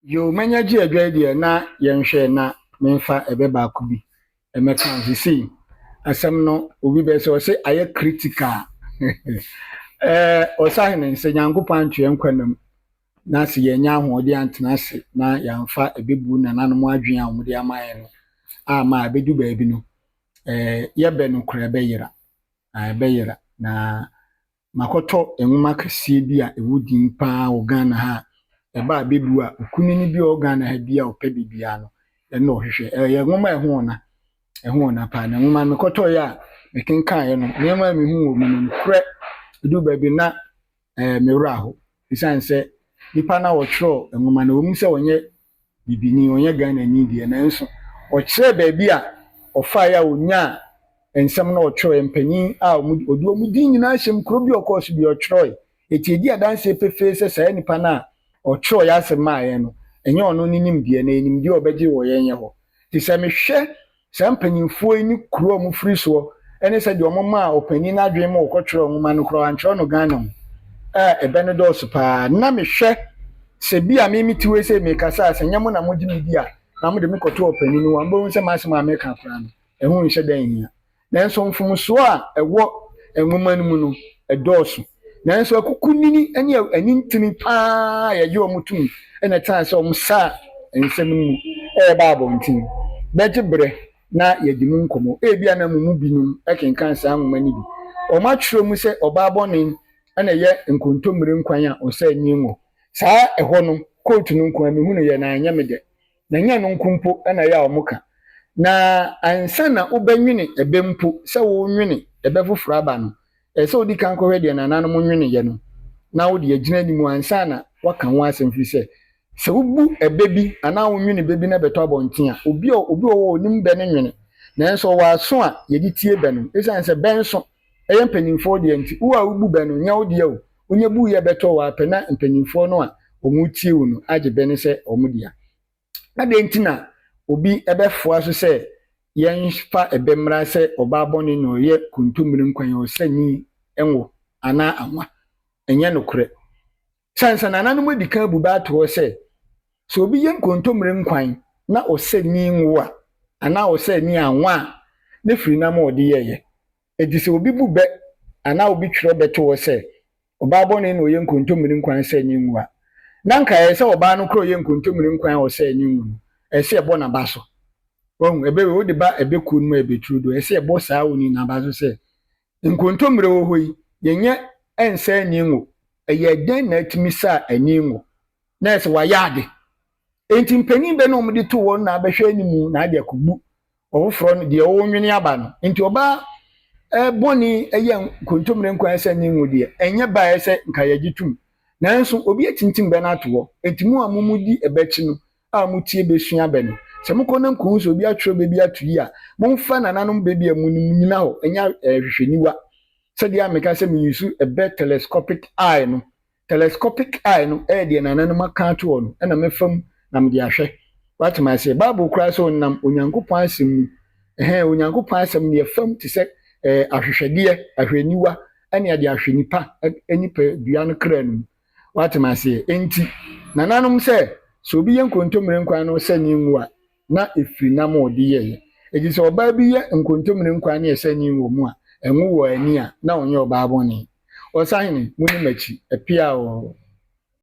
Yo manya ji adwa die na yenhwe na memfa ebe ba ko bi emeka sisi asem no obi be se o se aye critical osahene se nyankopon antwe nkwanam na se yenya ahode antena se na yamfa ebebu na nanom adwen a omde amaye no ama abedu ba bi no yebe no kura beyira beyira na makoto enwuma kese bi a ewudin pa wo Ghana ha eba bebu a okunini bi organ ha bi a opa bibia no no hwehwe ye nwoma ehona pa na nwoma mekoto ya mekenkan ye no nyema mehu wo mu kure du ba bi na mewura ho bisanse nipa na wo twro nwoma na wo mu se wonye bibini wonye Ghana ni die na nso o kire ba bi a ofa ya onya ensem na o twro empanyin a odu omudin nyina hyem kuro bi okoso bi o twro etiedi adanse pefe se sai nipa na otro ya asema ye no enye ono ninim die na enim die obeje wo yenye ho ti se mehwe sampanyinfo ni kuro mu firi so ene se de omoma opani na adwen ma okotro nwoma no kro antro no Ghana mu ebe no do so pa na mehwe se bia me mitiwe se me kasa asenya mo na mo gimi bia na mo de me koto opani no wambo se masema me ka fra no ehu nhye dan hia na enso mfumso a ewo enwoma no mu no edoso nanso akukunini ene anintini pa ya ye omutum ene tan se omsa ensem mu ba abontin bejibre na yedimu nkomo bia na mumu binum ekenkan sa anwoma ni bi omatwro mu se obaboni ene ye nkontomire nkwan a osa anyinwo saa eho no coat no nkwan mehu no ye na anya mede na nya no nkumpo ene ya omuka na ansa na obanwini ebempo se wo nwini ebefoforo aba no ese odi kan ko hwede na nanom nwene ye no na wo de agina ni mu ansa na waka ho asem fi se ubu ebebi ana wo nwene bebi na beto abonten a obi wo onim be ne nwene na enso wa so a ye di tie be no ese anse benso eye mpanimfo de anti wo a ubu be no nya wo de o onye bu ye beto wa pena mpanimfo no a omu tie wo no age be ne se omudia na de ntina obi ebefoa so se yenfa ebemra se obaboni no ye kuntumire nkwan o sani enwo ana anwa enye nokure sansa na nanu modika bu ba to se so obi ye kuntumire nkwan na o sani nwo a ana o sani anwa ne firi na ma odi ye edise obi bu be ana obi twiro beto se obaboni no ye kuntumire nkwan sani nwo a nanka ye se oba no kro ye kuntumire nkwan o sani nwo ese ebo na baso ebe we odi ba ebe ku nu ebe trudo ese ebo saa woni na baso se nkontomre wo hoyi yenye ensa anyinwo eye den na atimisa anyinwo na ese wa yade enti mpanin be no mde to won na abehwe animu na ade akubu ofoforo no de wo nwene aba no enti oba boni eye nkontomre nkwan ese anyinwo de enye ba ese nka yagitum nanso obi atintim be na to enti mu amumudi ebechi no a mutie besua be no se mukona nku so obi atwro bebi atuyi a momfa nananom bebi amunim nyina ho enya hwehweniwa se dia meka se me use a telescopic eye no de nananom aka to no na mefam na me de ahwe what my say bible kra so nam onyankopon asem onyankopon asem ne fam ti se ahwehwede ahweniwa ene de ahwenipa enipa dua no kra no what my say enti nananom se so obi yenkontomire nkwan no se ni nwa na efiri na ma odi ye eji se oba bi ye nkontomire nkwan na ese ni nwo mu a enwo wo ani a na onye oba aboni osahene muni machi epia o